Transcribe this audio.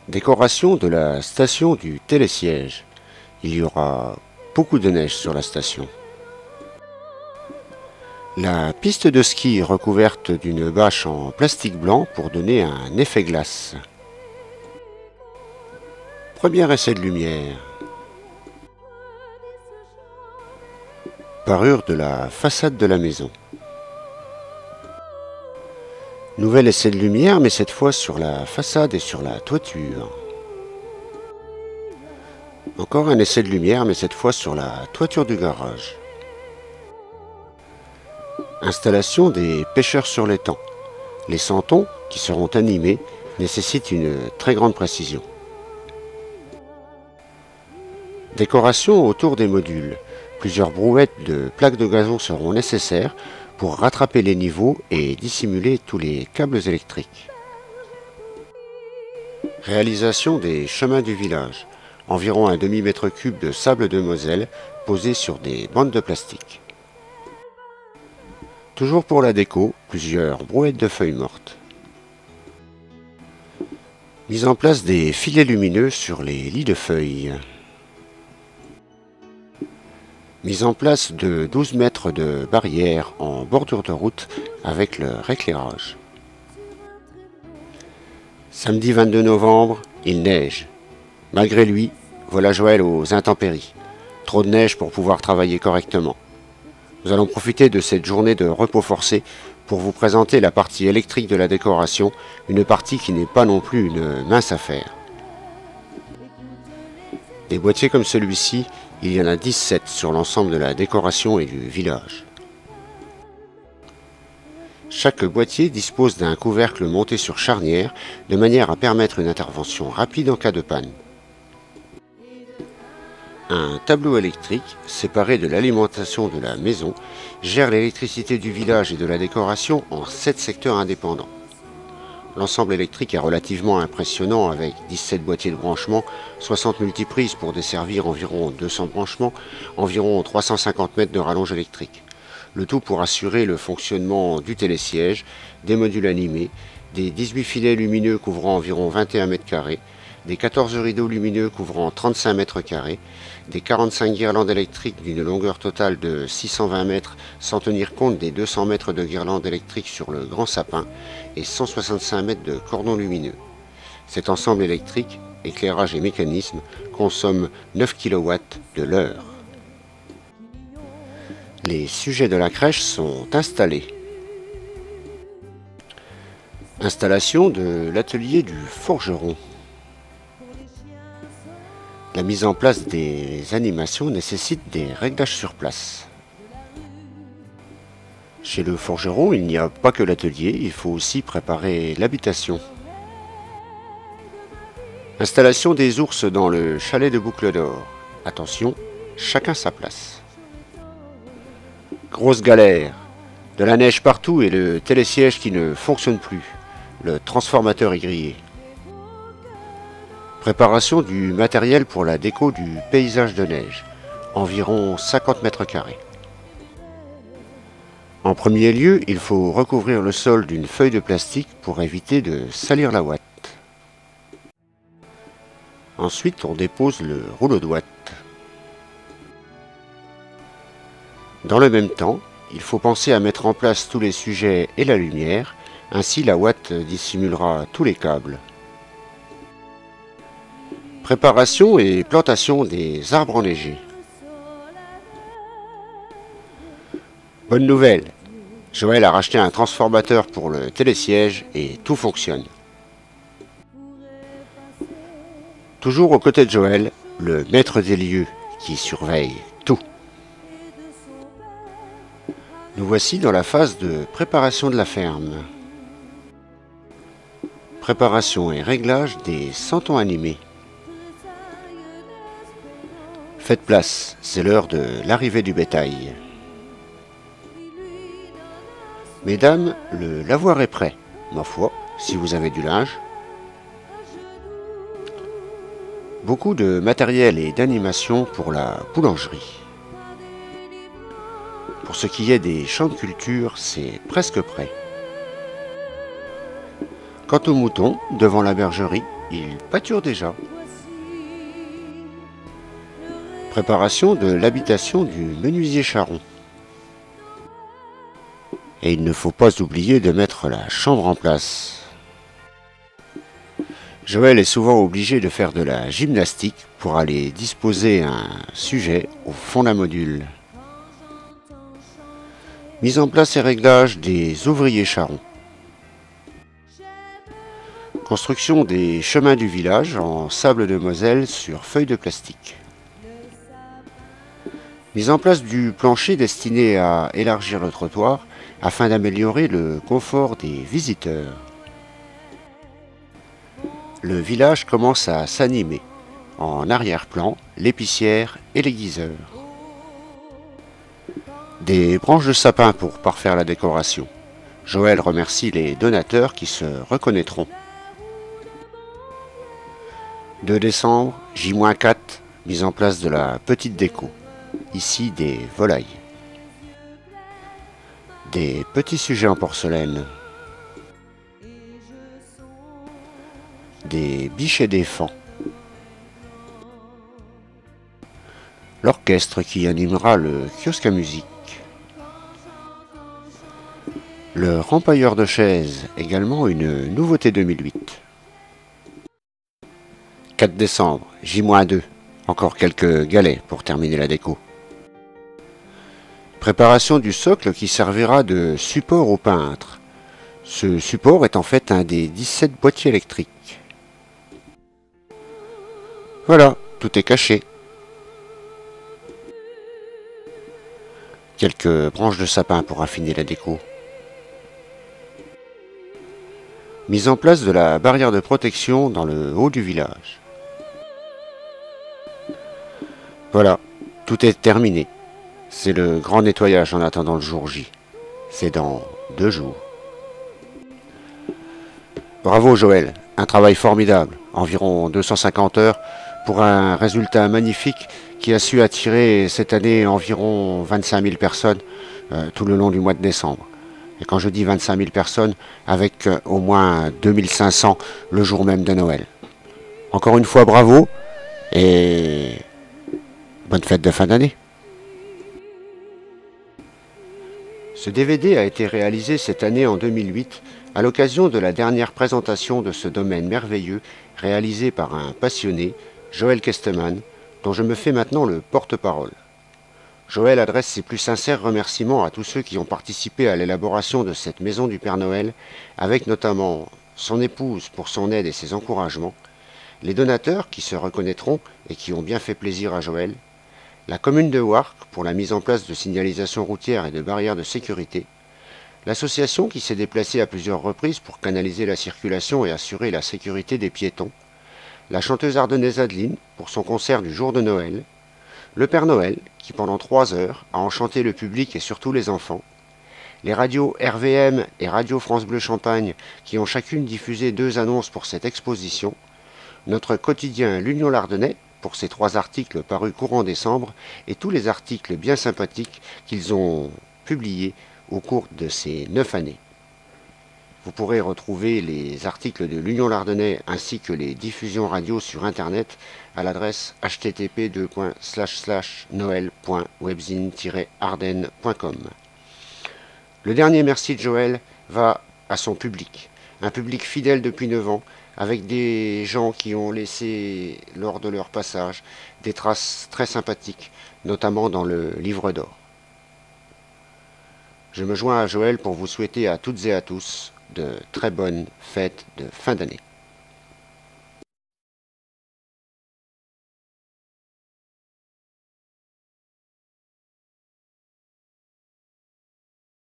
Décoration de la station du télésiège. Il y aura beaucoup de neige sur la station. La piste de ski recouverte d'une bâche en plastique blanc pour donner un effet glace. Premier essai de lumière. Parure de la façade de la maison. Nouvel essai de lumière, mais cette fois sur la façade et sur la toiture. Encore un essai de lumière, mais cette fois sur la toiture du garage. Installation des pêcheurs sur l'étang. Les santons, qui seront animés, nécessitent une très grande précision. Décoration autour des modules. Plusieurs brouettes de plaques de gazon seront nécessaires pour rattraper les niveaux et dissimuler tous les câbles électriques. Réalisation des chemins du village. Environ un demi-mètre cube de sable de Moselle posé sur des bandes de plastique. Toujours pour la déco, plusieurs brouettes de feuilles mortes. Mise en place des filets lumineux sur les lits de feuilles. Mise en place de 12 mètres de barrières en bordure de route avec leur éclairage. Samedi 22 novembre, il neige. Malgré lui, voilà Joël aux intempéries. Trop de neige pour pouvoir travailler correctement. Nous allons profiter de cette journée de repos forcé pour vous présenter la partie électrique de la décoration, une partie qui n'est pas non plus une mince affaire. Des boîtiers comme celui-ci, il y en a 17 sur l'ensemble de la décoration et du village. Chaque boîtier dispose d'un couvercle monté sur charnière de manière à permettre une intervention rapide en cas de panne. Un tableau électrique, séparé de l'alimentation de la maison, gère l'électricité du village et de la décoration en 7 secteurs indépendants. L'ensemble électrique est relativement impressionnant avec 17 boîtiers de branchement, 60 multiprises pour desservir environ 200 branchements, environ 350 mètres de rallonge électrique. Le tout pour assurer le fonctionnement du télésiège, des modules animés, des 18 filets lumineux couvrant environ 21 mètres carrés, des 14 rideaux lumineux couvrant 35 mètres carrés, des 45 guirlandes électriques d'une longueur totale de 620 mètres sans tenir compte des 200 mètres de guirlandes électriques sur le grand sapin et 165 mètres de cordons lumineux. Cet ensemble électrique, éclairage et mécanisme, consomme 9 kW de l'heure. Les sujets de la crèche sont installés. Installation de l'atelier du forgeron. La mise en place des animations nécessite des réglages sur place. Chez le forgeron, il n'y a pas que l'atelier, il faut aussi préparer l'habitation. Installation des ours dans le chalet de Boucle d'Or. Attention, chacun sa place. Grosse galère. De la neige partout et le télésiège qui ne fonctionne plus. Le transformateur est grillé. Préparation du matériel pour la déco du paysage de neige. Environ 50 mètres carrés. En premier lieu, il faut recouvrir le sol d'une feuille de plastique pour éviter de salir la ouate. Ensuite, on dépose le rouleau de ouate. Dans le même temps, il faut penser à mettre en place tous les sujets et la lumière, ainsi la ouate dissimulera tous les câbles. Préparation et plantation des arbres enneigés. Bonne nouvelle, Joël a racheté un transformateur pour le télésiège et tout fonctionne. Toujours aux côtés de Joël, le maître des lieux qui surveille tout. Nous voici dans la phase de préparation de la ferme. Préparation et réglage des santons animés. Faites place, c'est l'heure de l'arrivée du bétail. Mesdames, le lavoir est prêt. Ma foi, si vous avez du linge. Beaucoup de matériel et d'animation pour la boulangerie. Pour ce qui est des champs de culture, c'est presque prêt. Quant aux moutons, devant la bergerie, il pâture déjà. Préparation de l'habitation du menuisier charron. Et il ne faut pas oublier de mettre la chambre en place. Joël est souvent obligé de faire de la gymnastique pour aller disposer un sujet au fond d'un module. Mise en place et réglage des ouvriers charrons. Construction des chemins du village en sable de Moselle sur feuilles de plastique. Mise en place du plancher destiné à élargir le trottoir afin d'améliorer le confort des visiteurs. Le village commence à s'animer. En arrière-plan, l'épicière et l'aiguiseur. Des branches de sapin pour parfaire la décoration. Joël remercie les donateurs qui se reconnaîtront. 2 décembre, J-4, mise en place de la petite déco. Ici des volailles. Des petits sujets en porcelaine. Des biches et des fans. L'orchestre qui animera le kiosque à musique. Le rempailleur de chaises, également une nouveauté 2008. 4 décembre, J-2, encore quelques galets pour terminer la déco. Préparation du socle qui servira de support au peintre. Ce support est en fait un des 17 boîtiers électriques. Voilà, tout est caché. Quelques branches de sapin pour affiner la déco. Mise en place de la barrière de protection dans le haut du village. Voilà, tout est terminé. C'est le grand nettoyage en attendant le jour J. C'est dans 2 jours. Bravo Joël, un travail formidable, environ 250 heures pour un résultat magnifique qui a su attirer cette année environ 25 000 personnes tout le long du mois de décembre. Et quand je dis 25 000 personnes, avec au moins 2500 le jour même de Noël. Encore une fois, bravo et bonne fête de fin d'année. Ce DVD a été réalisé cette année en 2008 à l'occasion de la dernière présentation de ce domaine merveilleux réalisé par un passionné, Joël Kesteman, dont je me fais maintenant le porte-parole. Joël adresse ses plus sincères remerciements à tous ceux qui ont participé à l'élaboration de cette maison du Père Noël, avec notamment son épouse pour son aide et ses encouragements, les donateurs qui se reconnaîtront et qui ont bien fait plaisir à Joël, la commune de Warcq pour la mise en place de signalisation routière et de barrières de sécurité, l'association qui s'est déplacée à plusieurs reprises pour canaliser la circulation et assurer la sécurité des piétons, la chanteuse ardennaise Adeline pour son concert du jour de Noël, le Père Noël qui pendant 3 heures a enchanté le public et surtout les enfants, les radios RVM et Radio France Bleu Champagne qui ont chacune diffusé 2 annonces pour cette exposition, notre quotidien L'Union Lardonnais pour ses 3 articles parus courant décembre et tous les articles bien sympathiques qu'ils ont publiés au cours de ces 9 années. Vous pourrez retrouver les articles de l'Union Lardonnais ainsi que les diffusions radio sur internet à l'adresse http://noël.webzine-ardennes.com. Le dernier merci de Joël va à son public, un public fidèle depuis 9 ans, avec des gens qui ont laissé, lors de leur passage, des traces très sympathiques, notamment dans le livre d'or. Je me joins à Joël pour vous souhaiter à toutes et à tous de très bonnes fêtes de fin d'année.